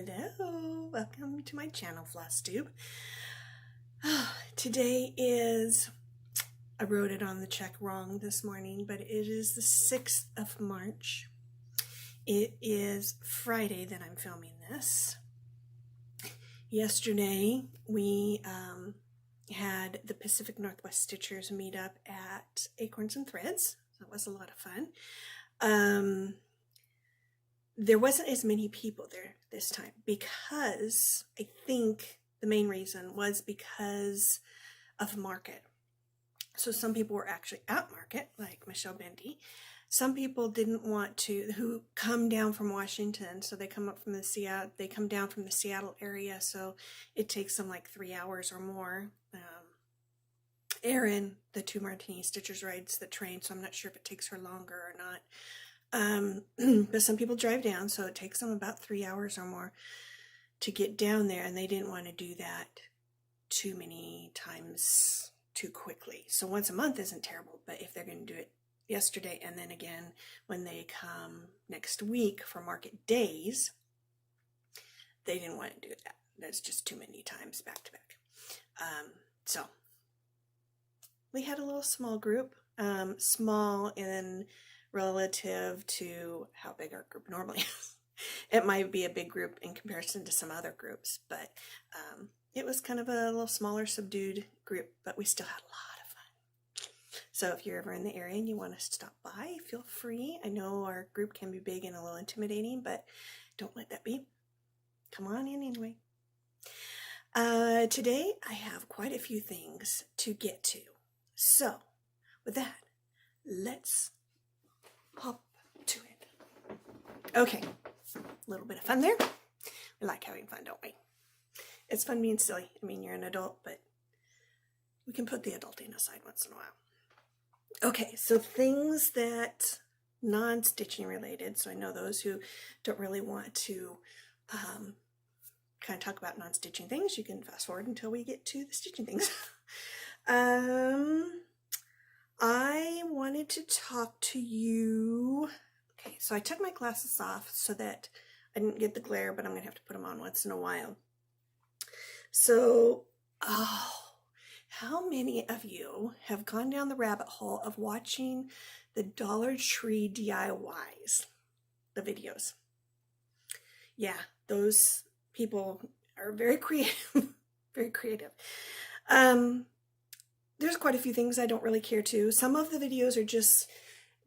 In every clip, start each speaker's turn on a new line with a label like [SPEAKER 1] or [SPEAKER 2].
[SPEAKER 1] Hello, welcome to my channel, Flosstube. Today is, I wrote it on the check wrong this morning, but it is the 6th of March. It is Friday that I'm filming this. Yesterday, we had the Pacific Northwest Stitchers meet up at Acorns and Threads. So it was a lot of fun. There wasn't as many people there this time because I think the main reason was because of market. So some people were actually at market, like Michelle Bendy. Some people didn't want to, who come down from Washington, so they come up from they come down from the Seattle area, so it takes them like 3 hours or more. Erin, the Two Martini Stitchers, rides the train, so I'm not sure if it takes her longer or not. But some people drive down, so it takes them about 3 hours or more to get down there, and they didn't want to do that too many times too quickly. So once a month isn't terrible, but if they're going to do it yesterday and then again when they come next week for market days, they didn't want to do that. That's just too many times back to back. So we had a little small group, small in relative to how big our group normally is. It might be a big group in comparison to some other groups, but it was kind of a little smaller, subdued group, but we still had a lot of fun. So if you're ever in the area and you want us to stop by, feel free. I know our group can be big and a little intimidating, but don't let that be. Come on in anyway. Today I have quite a few things to get to. So with that, let's hop to it. Okay, a little bit of fun there. We like having fun, don't we? It's fun being silly. I mean, you're an adult, but we can put the adulting aside once in a while. Okay, so things that non-stitching related, so I know those who don't really want to kind of talk about non-stitching things, you can fast forward until we get to the stitching things. I wanted to talk to you. Okay, so I took my glasses off so that I didn't get the glare, but I'm going to have to put them on once in a while. So, how many of you have gone down the rabbit hole of watching the Dollar Tree DIYs, the videos? Yeah, those people are very creative, very creative. There's quite a few things I don't really care to. Some of the videos are just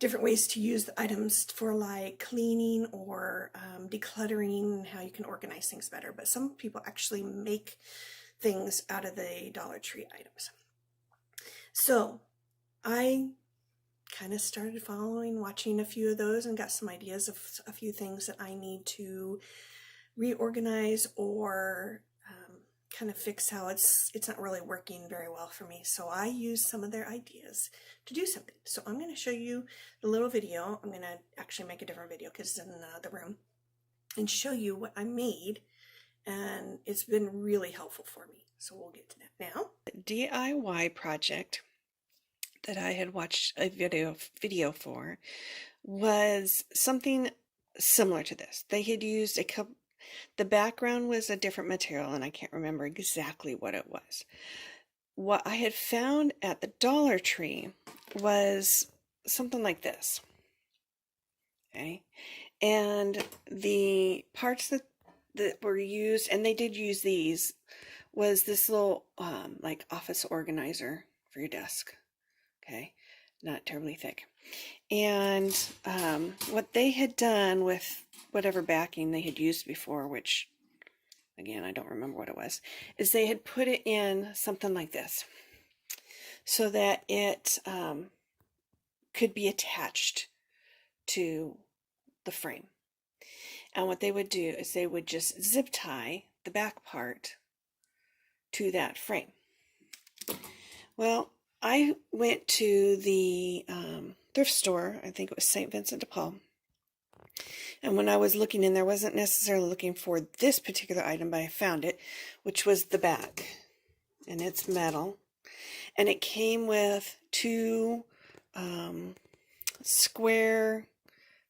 [SPEAKER 1] different ways to use the items for like cleaning or decluttering and how you can organize things better. But some people actually make things out of the Dollar Tree items. So I kind of started watching a few of those and got some ideas of a few things that I need to reorganize or kind of fix how it's not really working very well for me. So I use some of their ideas to do something. So I'm going to show you the little video. I'm going to actually make a different video because it's in the room and show you what I made, and it's been really helpful for me. So we'll get to that now. The DIY project that I had watched a video for was something similar to this. They had used a couple. The background was a different material, and I can't remember exactly what it was. What I had found at the Dollar Tree was something like this. Okay, and the parts that were used, and they did use these, was this little like office organizer for your desk. Okay, not terribly thick. And what they had done with whatever backing they had used before, which again I don't remember what it was, is they had put it in something like this so that it could be attached to the frame. And what they would do is they would just zip tie the back part to that frame. Well, I went to the thrift store, I think it was St. Vincent de Paul, and when I was looking in there, wasn't necessarily looking for this particular item, but I found it, which was the back, and it's metal, and it came with two square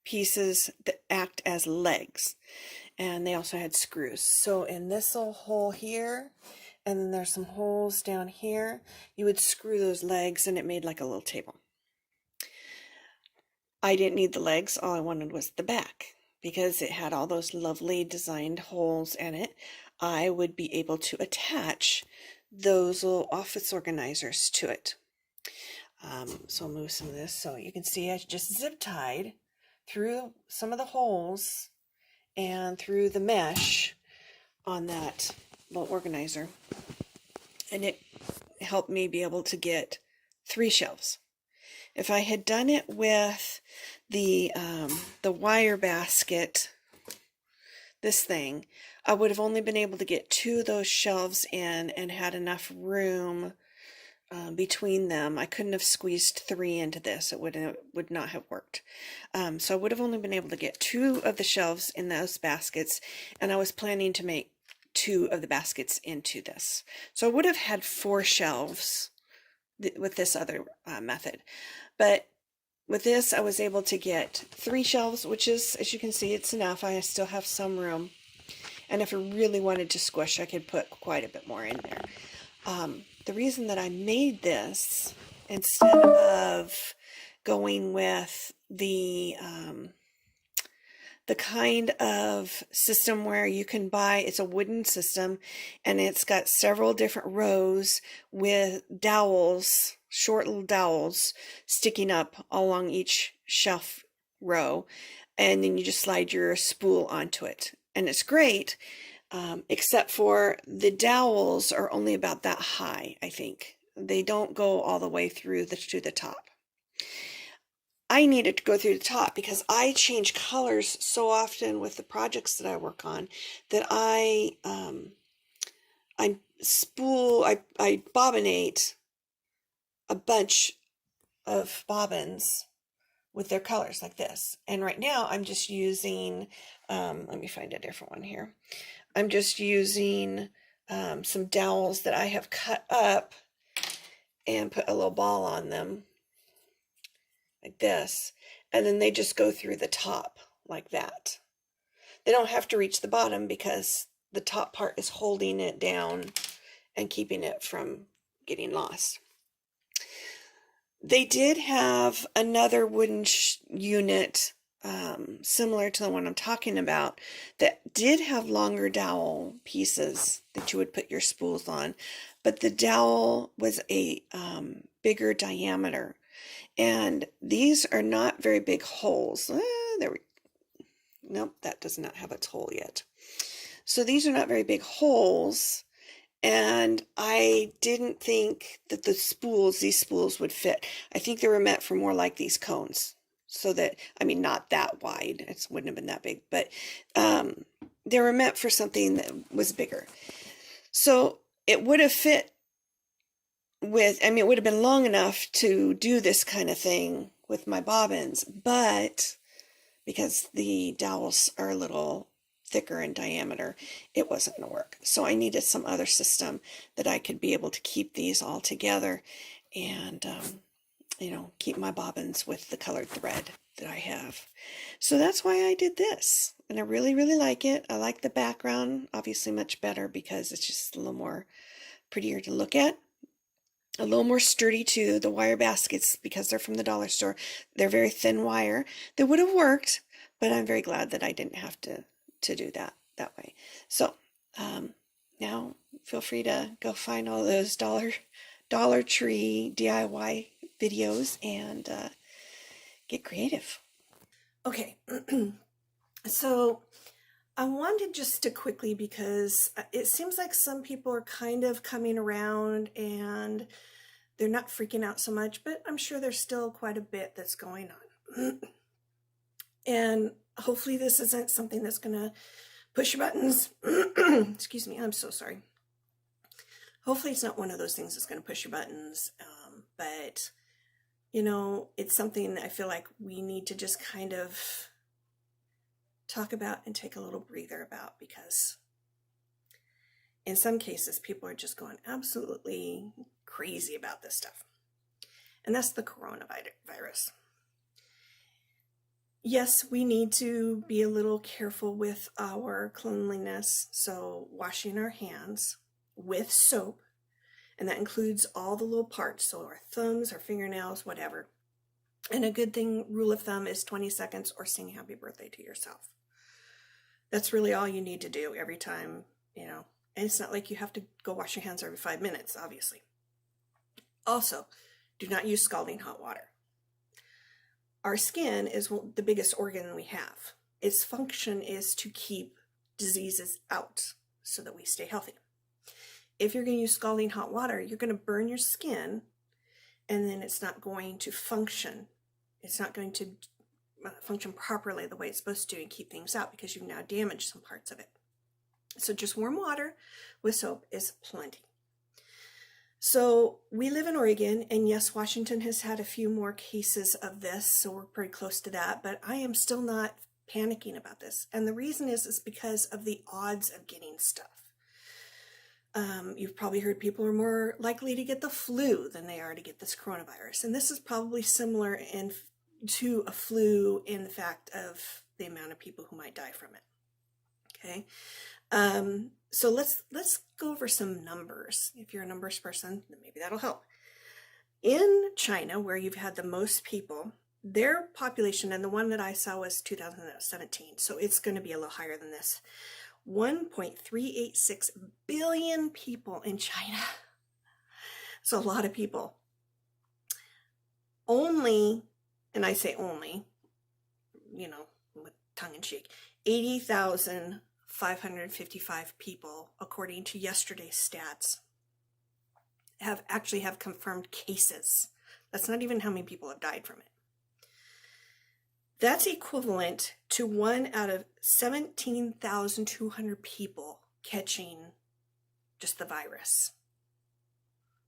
[SPEAKER 1] pieces that act as legs, and they also had screws. So in this little hole here, and then there's some holes down here, you would screw those legs and it made like a little table. I didn't need the legs, all I wanted was the back. Because it had all those lovely designed holes in it, I would be able to attach those little office organizers to it. So I'll move some of this so you can see I just zip tied through some of the holes and through the mesh on that little organizer, and it helped me be able to get 3 shelves. If I had done it with the wire basket, this thing, I would have only been able to get 2 of those shelves in and had enough room between them. I couldn't have squeezed 3 into this. It would not have worked. So I would have only been able to get 2 of the shelves in those baskets, and I was planning to make 2 of the baskets into this. So I would have had 4 shelves with this other method. But with this, I was able to get 3 shelves, which is, as you can see, it's enough. I still have some room. And if I really wanted to squish, I could put quite a bit more in there. The reason that I made this instead of going with the kind of system where you can buy, it's a wooden system, and it's got several different rows with dowels, short little dowels sticking up along each shelf row, and then you just slide your spool onto it. And it's great, except for the dowels are only about that high, I think. They don't go all the way through to the top. I needed to go through the top because I change colors so often with the projects that I work on that I bobbinate a bunch of bobbins with their colors like this. And right now I'm just using, let me find a different one here. I'm just using some dowels that I have cut up and put a little ball on them like this, and then they just go through the top like that. They don't have to reach the bottom because the top part is holding it down and keeping it from getting lost. They did have another wooden unit similar to the one I'm talking about that did have longer dowel pieces that you would put your spools on, but the dowel was a bigger diameter. And these are not very big holes. Nope, that does not have its hole yet. So these are not very big holes, and I didn't think that these spools would fit. I think they were meant for more like these cones. So that, I mean, not that wide. It wouldn't have been that big, but they were meant for something that was bigger. So it would have fit it would have been long enough to do this kind of thing with my bobbins, but because the dowels are a little thicker in diameter, it wasn't going to work. So I needed some other system that I could be able to keep these all together and, keep my bobbins with the colored thread that I have. So that's why I did this. And I really, really like it. I like the background, obviously much better because it's just a little more prettier to look at. A little more sturdy too. The wire baskets, because they're from the dollar store, they're very thin wire. They would have worked, but I'm very glad that I didn't have to do that way. So now feel free to go find all those Dollar Tree DIY videos and get creative. Okay, so I wanted just to quickly, because it seems like some people are kind of coming around and they're not freaking out so much, but I'm sure there's still quite a bit that's going on. And hopefully this isn't something that's going to push your buttons. Excuse me, I'm so sorry. Hopefully it's not one of those things that's going to push your buttons, but it's something I feel like we need to just kind of talk about and take a little breather about, because in some cases people are just going absolutely crazy about this stuff. And that's the coronavirus. Yes, we need to be a little careful with our cleanliness. So washing our hands with soap, and that includes all the little parts. So our thumbs, our fingernails, whatever. And a good rule of thumb is 20 seconds or sing happy birthday to yourself. That's really all you need to do every time, you know. And it's not like you have to go wash your hands every 5 minutes, obviously. Also, do not use scalding hot water. Our skin is the biggest organ we have. Its function is to keep diseases out so that we stay healthy. If you're going to use scalding hot water, you're going to burn your skin, and then it's not going to function. It's not going to function properly the way it's supposed to and keep things out because you've now damaged some parts of it. So just warm water with soap is plenty. So we live in Oregon, and yes, Washington has had a few more cases of this, so we're pretty close to that, but I am still not panicking about this. And the reason is because of the odds of getting stuff. You've probably heard people are more likely to get the flu than they are to get this coronavirus. And this is probably similar to a flu in the fact of the amount of people who might die from it. Okay. So let's go over some numbers. If you're a numbers person, then maybe that'll help. In China, where you've had the most people, their population, and the one that I saw was 2017, so it's going to be a little higher than this. 1.386 billion people in China. It's a lot of people. Only, and I say only, you know, with tongue in cheek, 80,555 people, according to yesterday's stats, have confirmed cases. That's not even how many people have died from it. That's equivalent to 1 out of 17,200 people catching just the virus.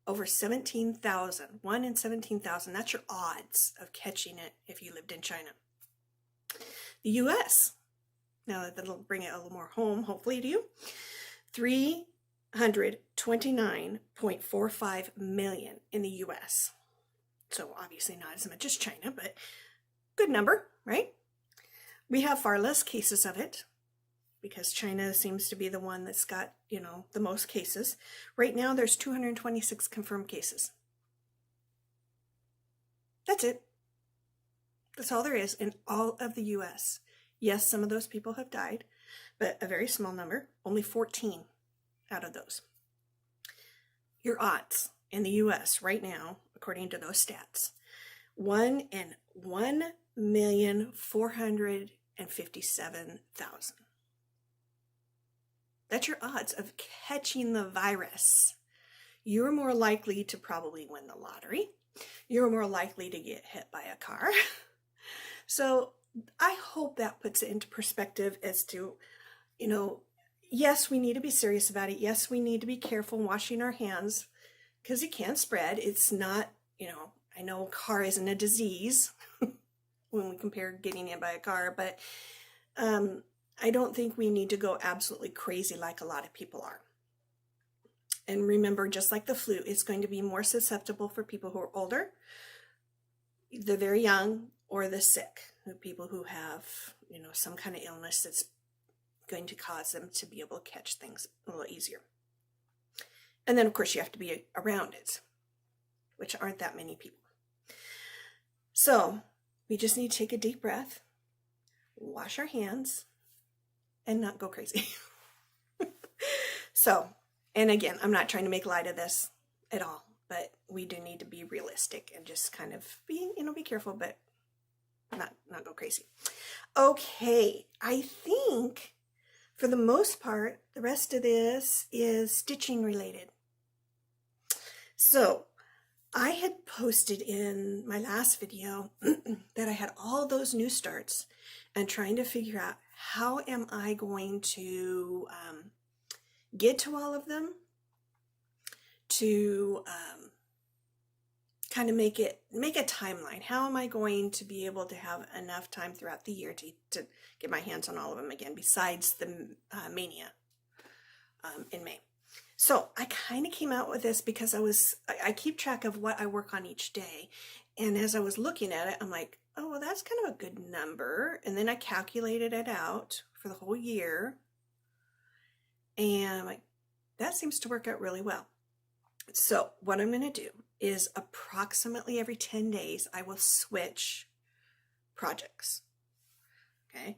[SPEAKER 1] Over 17,000, 1 in 17,000, that's your odds of catching it if you lived in China. The U.S., now that'll bring it a little more home, hopefully, to you, 329.45 million in the U.S. So obviously not as much as China, but good number, right? We have far less cases of it because China seems to be the one that's got, you know, the most cases. Right now, there's 226 confirmed cases. That's it. That's all there is in all of the U.S. Yes, some of those people have died, but a very small number, only 14 out of those. Your odds in the U.S. right now, according to those stats, 1 in 1,457,000. That's your odds of catching the virus. You're more likely to probably win the lottery. You're more likely to get hit by a car. So I hope that puts it into perspective as to, you know, yes, we need to be serious about it. Yes, we need to be careful washing our hands because it can spread. It's not, you know, I know car isn't a disease when we compare getting hit by a car, but I don't think we need to go absolutely crazy like a lot of people are. And remember, just like the flu, it's going to be more susceptible for people who are older, the very young, or the sick, the people who have, you know, some kind of illness that's going to cause them to be able to catch things a little easier. And then, of course, you have to be around it, which aren't that many people. So we just need to take a deep breath, wash our hands, and not go crazy. So, and again, I'm not trying to make light of this at all, but we do need to be realistic and just kind of be, you know, be careful, but not go crazy. Okay, I think for the most part, the rest of this is stitching related. So I had posted in my last video that I had all those new starts and trying to figure out how am I going to get to all of them to kind of make a timeline. How am I going to be able to have enough time throughout the year to get my hands on all of them again, besides the mania in May? So I kind of came out with this because I keep track of what I work on each day. And as I was looking at it, I'm like, oh, well, that's kind of a good number. And then I calculated it out for the whole year. And I'm like, that seems to work out really well. So what I'm going to do is approximately every 10 days, I will switch projects. Okay.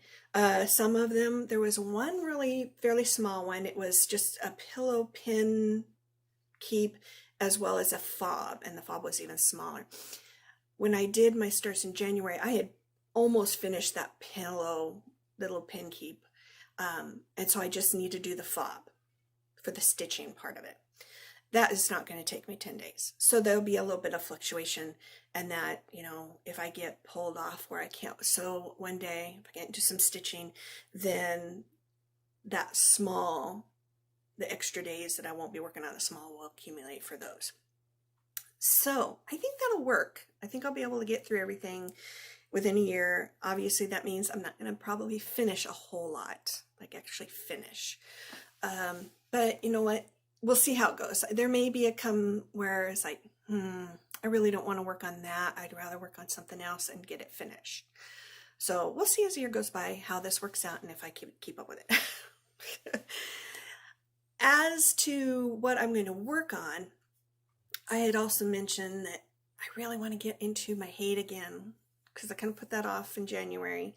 [SPEAKER 1] Some of them, there was one really fairly small one. It was just a pillow pin keep as well as a fob, and the fob was even smaller. When I did my stars in January, I had almost finished that pillow little pin keep. And so I just need to do the fob for the stitching part of it. That is not going to take me 10 days. So there'll be a little bit of fluctuation, and that, you know, if I get pulled off where I can't sew one day, if I can't do some stitching, then that small, the extra days that I won't be working on the small will accumulate for those. So I think that'll work. I think I'll be able to get through everything within a year. Obviously that means I'm not going to probably finish a whole lot, like actually finish. But you know what? We'll see how it goes. There may be a come where it's like, I really don't want to work on that. I'd rather work on something else and get it finished. So we'll see as the year goes by how this works out and if I keep up with it. As to what I'm going to work on, I had also mentioned that I really want to get into my Hade again, because I kind of put that off in January.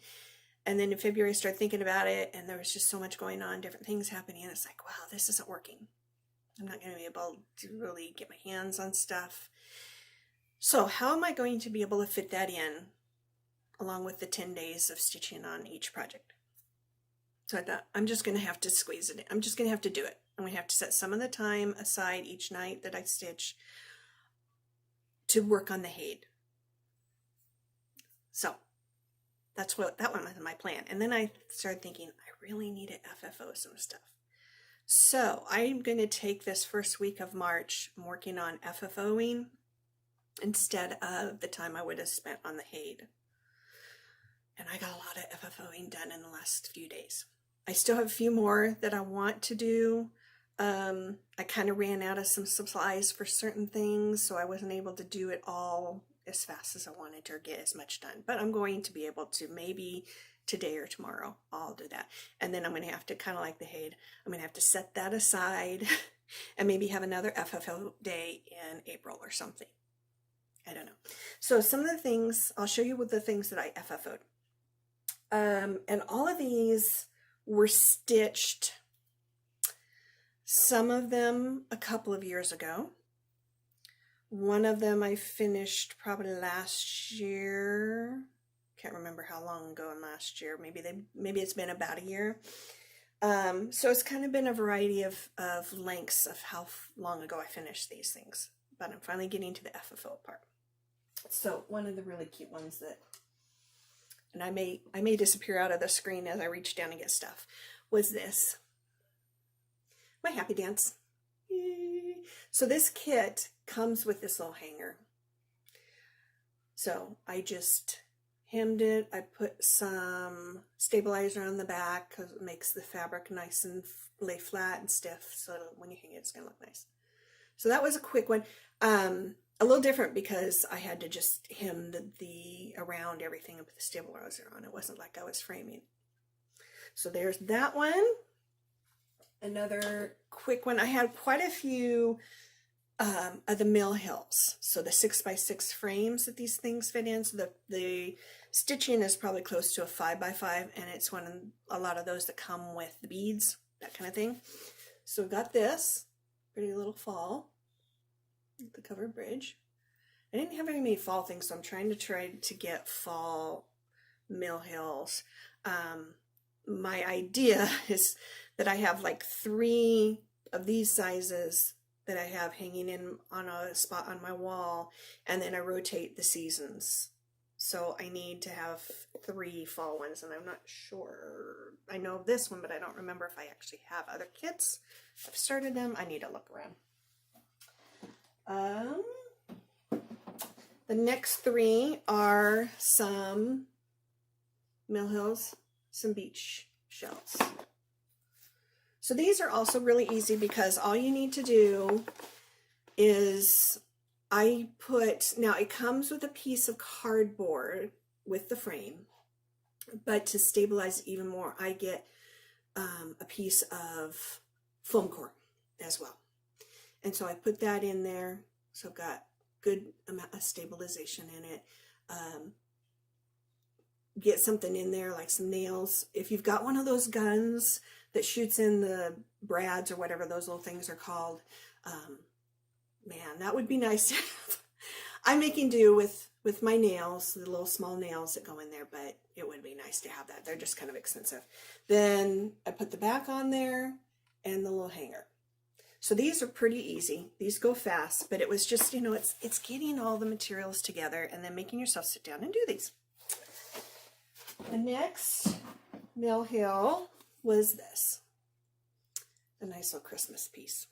[SPEAKER 1] And then in February I started thinking about it, and there was just so much going on, different things happening, and it's like, wow, this isn't working. I'm not going to be able to really get my hands on stuff. So how am I going to be able to fit that in along with the 10 days of stitching on each project? So I thought, I'm just going to have to squeeze it in. I'm just going to have to do it. I'm going to have to set some of the time aside each night that I stitch to work on the Hade. So that one was my plan. And then I started thinking, I really need to FFO some stuff. So I'm going to take this first week of March working on FFOing instead of the time I would have spent on the Hade. And I got a lot of FFOing done in the last few days. I still have a few more that I want to do. I kind of ran out of some supplies for certain things, so I wasn't able to do it all as fast as I wanted to or get as much done. But I'm going to be able to, maybe today or tomorrow, I'll do that. And then I'm going to have to, kind of like the Hade, I'm going to have to set that aside and maybe have another FFO day in April or something. I don't know. So some of the things, I'll show you with the things that I FFO'd. And all of these were stitched, some of them a couple of years ago. One of them I finished probably last year. Can't remember how long ago in last year. Maybe it's been about a year. So it's kind of been a variety of lengths of how long ago I finished these things. But I'm finally getting to the FFO part. So one of the really cute ones that, and I may disappear out of the screen as I reach down and get stuff, was this. My Happy Dance. Yay. So this kit comes with this little hanger. So I just hemmed it. I put some stabilizer on the back because it makes the fabric nice and lay flat and stiff, so when you hang it, it's going to look nice. So that was a quick one. A little different because I had to just hem the around everything and put the stabilizer on. It wasn't like I was framing. So there's that one. Another quick one. I had quite a few of the Mill Hills. So the 6x6 frames that these things fit in. So the stitching is probably close to a 5x5, and it's a lot of those that come with the beads, that kind of thing. So we got this pretty little fall, the covered bridge. I didn't have very many fall things, so I'm trying to get fall Mill Hills. My idea is that I have like 3 of these sizes that I have hanging in on a spot on my wall, and then I rotate the seasons. So I need to have 3 fall ones, and I'm not sure. I know this one, but I don't remember if I actually have other kits. I've started them. I need to look around. The next 3 are some Mill Hills, some beach shells. So these are also really easy because all you need to do is now it comes with a piece of cardboard with the frame. But to stabilize it even more, I get a piece of foam core as well. And so I put that in there. So I've got good amount of stabilization in it. Get something in there like some nails. If you've got one of those guns that shoots in the brads or whatever those little things are called, man, that would be nice to have. I'm making do with my nails, the little small nails that go in there, but it would be nice to have that. They're just kind of expensive. Then I put the back on there and the little hanger. So these are pretty easy. These go fast, but it was just, you know, it's getting all the materials together and then making yourself sit down and do these. The next Mill Hill was this. A nice little Christmas piece.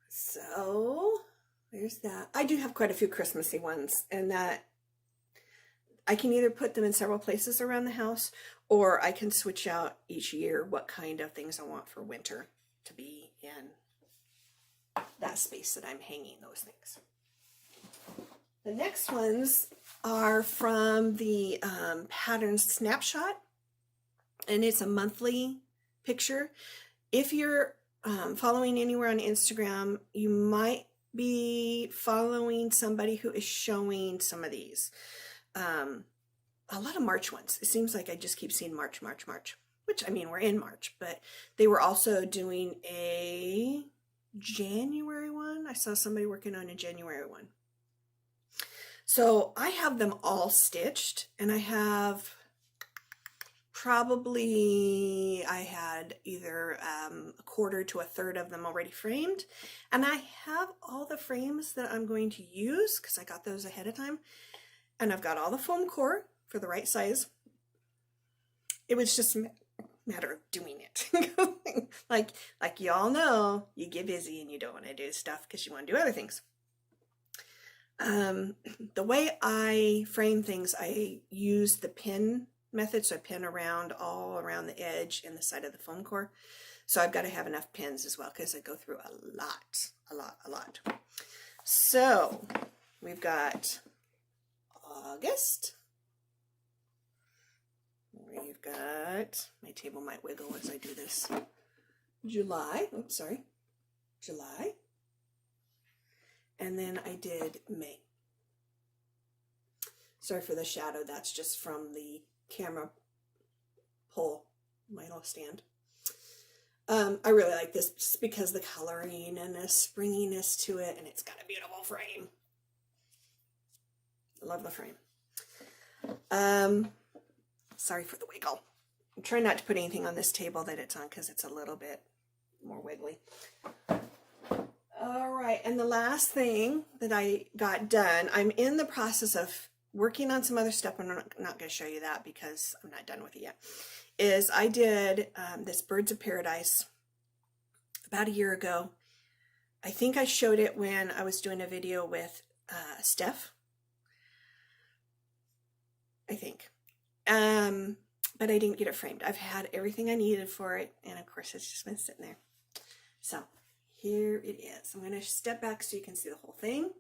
[SPEAKER 1] So there's that. I do have quite a few Christmassy ones, and that I can either put them in several places around the house, or I can switch out each year what kind of things I want for winter to be in that space that I'm hanging those things. The next ones are from the Pattern Snapshot, and it's a monthly picture. If you're following anywhere on Instagram, you might be following somebody who is showing some of these. A lot of March ones. It seems like I just keep seeing March, which, I mean, we're in March, but they were also doing a January one. I saw somebody working on a January one. So I have them all stitched, and I have probably, I had either a quarter to a third of them already framed, and I have all the frames that I'm going to use because I got those ahead of time, and I've got all the foam core for the right size. It was just a matter of doing it. like y'all know, you get busy and you don't want to do stuff because you want to do other things. The way I frame things, I use the pin method. So I pin around all around the edge and the side of the foam core. So I've got to have enough pins as well because I go through a lot. So we've got August. We've got, my table might wiggle as I do this. July. And then I did May. Sorry for the shadow, that's just from the camera pole, my little stand. I really like this just because the coloring and the springiness to it, and it's got a beautiful frame. I love the frame. Sorry for the wiggle. I'm trying not to put anything on this table that it's on because it's a little bit more wiggly. All right, and the last thing that I got done, I'm in the process of working on some other stuff. I'm not going to show you that because I'm not done with it yet. Is I did this Birds of Paradise about a year ago. I think I showed it when I was doing a video with Steph. I think. But I didn't get it framed. I've had everything I needed for it, and of course it's just been sitting there. So here it is. I'm going to step back so you can see the whole thing.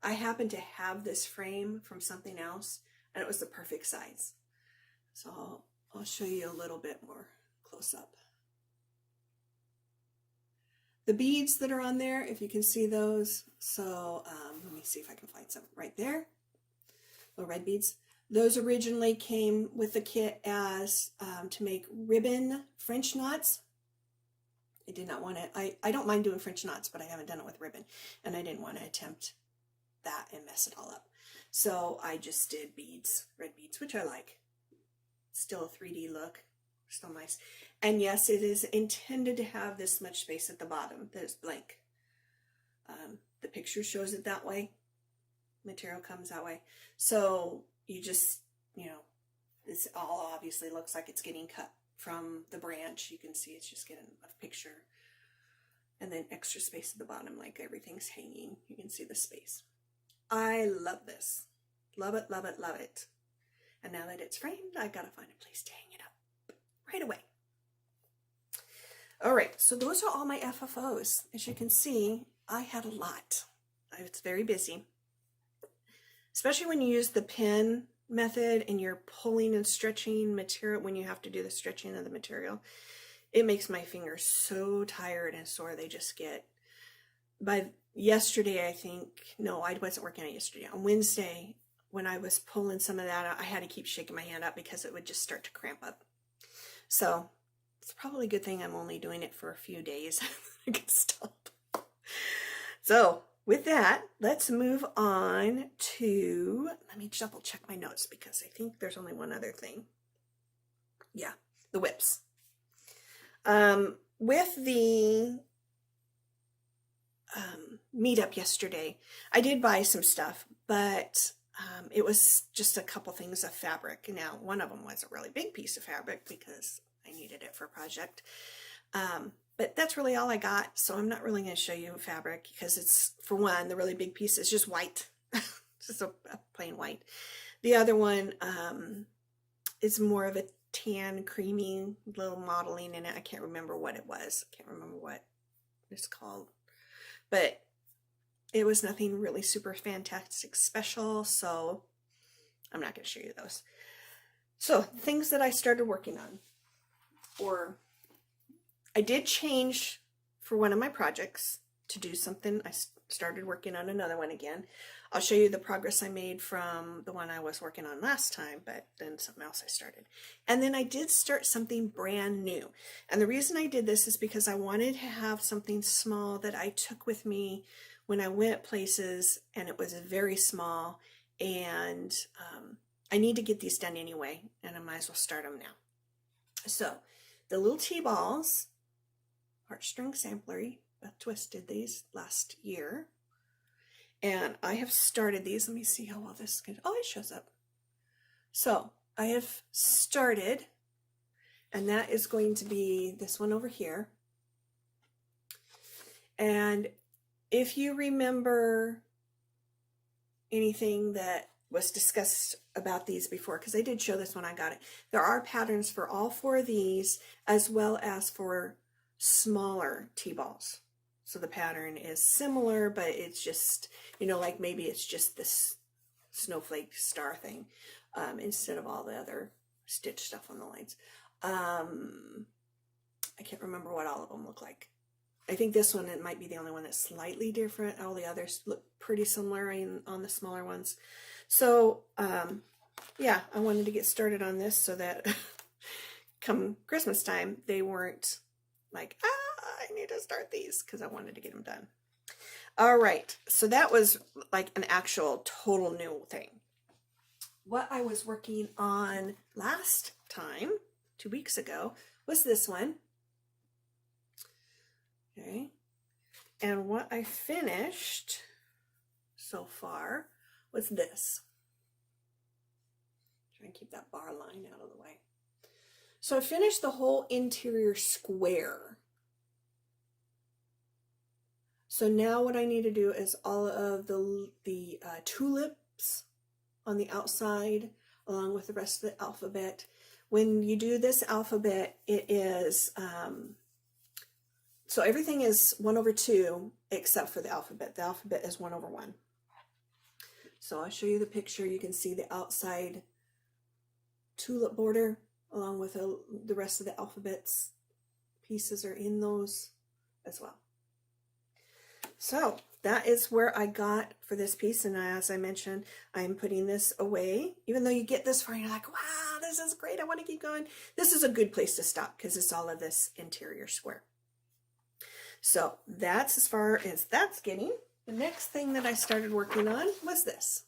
[SPEAKER 1] I happen to have this frame from something else, and it was the perfect size. So I'll show you a little bit more close up. The beads that are on there, if you can see those. So let me see if I can find some right there. Little red beads. Those originally came with the kit as to make ribbon French knots. I did not want to, I don't mind doing French knots, but I haven't done it with ribbon. And I didn't want to attempt that and mess it all up. So I just did beads, red beads, which I like. Still a 3D look, still nice. And yes, it is intended to have this much space at the bottom that is blank. The picture shows it that way. Material comes that way. So you just, you know, this all obviously looks like it's getting cut from the branch. You can see it's just getting a picture. And then extra space at the bottom, like everything's hanging. You can see the space. I love this. Love it, love it, love it. And now that it's framed, I've got to find a place to hang it up right away. All right, so those are all my FFOs. As you can see, I had a lot. I was very busy. especially when you use the pin method and you're pulling and stretching material, when you have to do the stretching of the material, it makes my fingers so tired and sore. They just get, by yesterday, I think, no, I wasn't working on it yesterday. On Wednesday, when I was pulling some of that out, I had to keep shaking my hand up because it would just start to cramp up. So it's probably a good thing I'm only doing it for a few days. I can stop. So with that, let's move on to, let me double check my notes because I think there's only one other thing. Yeah, the whips. With the meetup yesterday, I did buy some stuff, but it was just a couple things of fabric. Now, one of them was a really big piece of fabric because I needed it for a project. But that's really all I got, so I'm not really going to show you fabric because it's, for one, the really big piece is just white, just a plain white. The other one is more of a tan, creamy little modeling in it. I can't remember what it was. I can't remember what it's called, but it was nothing really super fantastic special, so I'm not going to show you those. So things that I started working on, or I did change for one of my projects to do something. I started working on another one again. I'll show you the progress I made from the one I was working on last time, but then something else I started. And then I did start something brand new. And the reason I did this is because I wanted to have something small that I took with me when I went places, and it was very small, and I need to get these done anyway, and I might as well start them now. So the little T-balls, heartstring samplery, Beth Twist did these last year, and I have started these. Let me see how well this can, oh, it shows up. So I have started, and that is going to be this one over here. And if you remember anything that was discussed about these before, because I did show this when I got it, there are patterns for all four of these as well as for smaller T-balls. So the pattern is similar, but it's just, you know, like maybe it's just this snowflake star thing instead of all the other stitch stuff on the lines. I can't remember what all of them look like. I think this one, it might be the only one that's slightly different. All the others look pretty similar on the smaller ones. So, yeah, I wanted to get started on this so that come Christmas time, they weren't like, I need to start these, because I wanted to get them done. All right, so that was like an actual total new thing. What I was working on last time, 2 weeks ago, was this one. Okay, and what I finished so far was this. Try and keep that bar line out of the way. So I finished the whole interior square. So now what I need to do is all of the tulips on the outside, along with the rest of the alphabet. When you do this alphabet, it is so everything is 1/2 except for the alphabet. The alphabet is 1/1. So I'll show you the picture. You can see the outside tulip border along with the rest of the alphabets pieces are in those as well. So that is where I got for this piece, and as I mentioned, I'm putting this away. Even though you get this far and you're like, wow, this is great, I want to keep going. This is a good place to stop because it's all of this interior square. So that's as far as that's getting. The next thing that I started working on was this.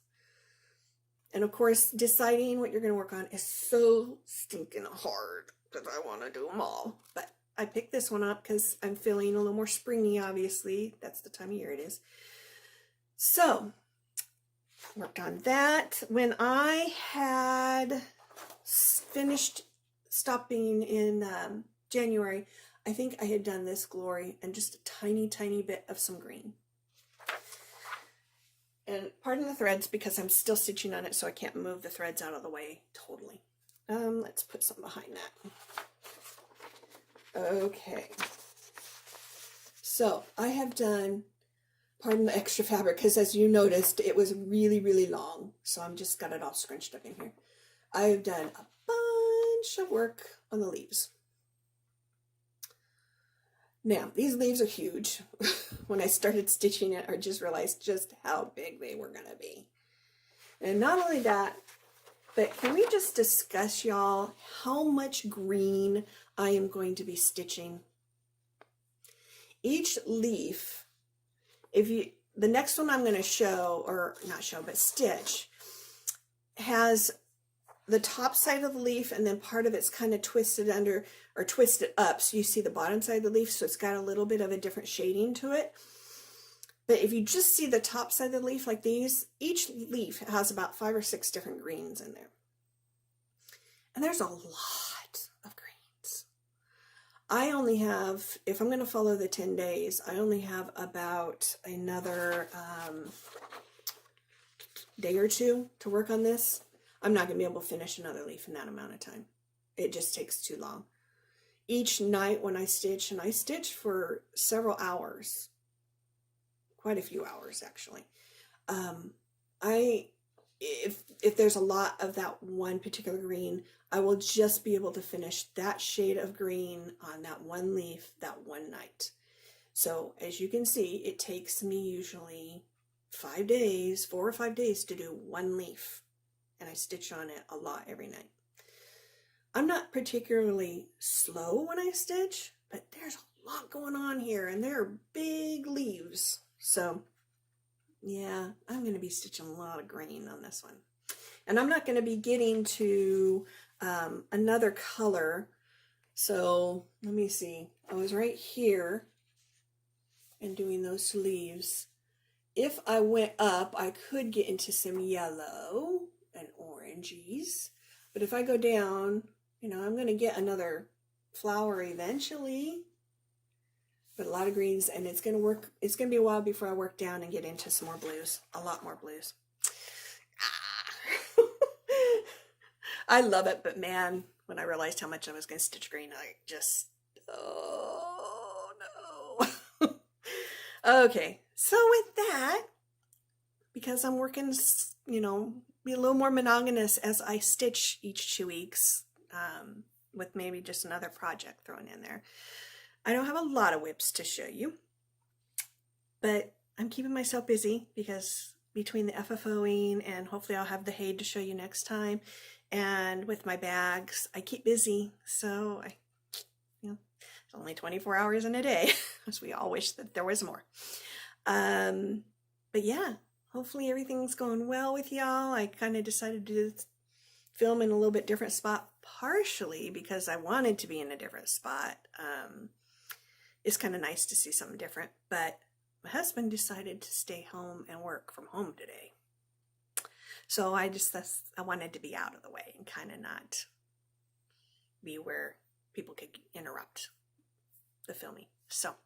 [SPEAKER 1] And of course, deciding what you're going to work on is so stinking hard because I want to do them all. But I picked this one up because I'm feeling a little more springy, obviously. That's the time of year it is. So, worked on that. When I had finished stopping in January, I think I had done this glory and just a tiny, tiny bit of some green. And pardon the threads because I'm still stitching on it, so I can't move the threads out of the way totally. Let's put something behind that. Okay. So I have done Pardon the extra fabric, because as you noticed, it was really, really long. So I'm just got it all scrunched up in here. I've done a bunch of work on the leaves. Now, these leaves are huge. When I started stitching it, I just realized just how big they were going to be. And not only that, but can we just discuss, y'all, how much green I am going to be stitching? Each leaf, the next one I'm going to show, or not show, but stitch, has the top side of the leaf, and then part of it's kind of twisted under or twisted up, so you see the bottom side of the leaf, so it's got a little bit of a different shading to it. But if you just see the top side of the leaf like these, each leaf has about 5 or 6 different greens in there. And there's a lot of greens. I only have, if I'm going to follow the 10 days, I only have about another day or two to work on this. I'm not going to be able to finish another leaf in that amount of time. It just takes too long. Each night when I stitch, and I stitch for several hours, quite a few hours actually, if there's a lot of that one particular green, I will just be able to finish that shade of green on that one leaf that one night. So as you can see, it takes me usually 5 days, 4 or 5 days to do one leaf. And I stitch on it a lot every night. I'm not particularly slow when I stitch, but there's a lot going on here, and they're big leaves. So yeah, I'm going to be stitching a lot of green on this one. And I'm not going to be getting to another color. So let me see. I was right here and doing those leaves. If I went up, I could get into some yellow and oranges, but if I go down, you know, I'm going to get another flower eventually, but a lot of greens, and it's going to be a while before I work down and get into some more blues, a lot more blues. I love it, but man, when I realized how much I was going to stitch green, I just, oh no. Okay, so with that, because I'm working, you know, be a little more monogamous as I stitch each 2 weeks, with maybe just another project thrown in there. I don't have a lot of whips to show you, but I'm keeping myself busy because between the FFOing and hopefully I'll have the hay to show you next time, and with my bags, I keep busy. So it's only 24 hours in a day, as we all wish that there was more. But yeah, hopefully everything's going well with y'all. I kind of decided to film in a little bit different spot, partially because I wanted to be in a different spot. It's kind of nice to see something different, but my husband decided to stay home and work from home today. So I wanted to be out of the way and kind of not be where people could interrupt the filming. So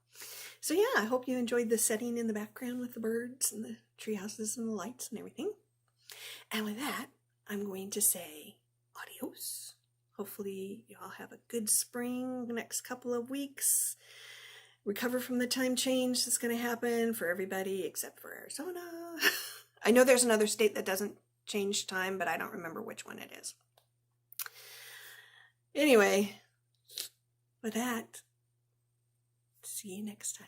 [SPEAKER 1] yeah, I hope you enjoyed the setting in the background with the birds and the tree houses and the lights and everything. And with that, I'm going to say adios. Hopefully y'all have a good spring the next couple of weeks. Recover from the time change that's going to happen for everybody except for Arizona. I know there's another state that doesn't change time, but I don't remember which one it is. Anyway, with that, see you next time.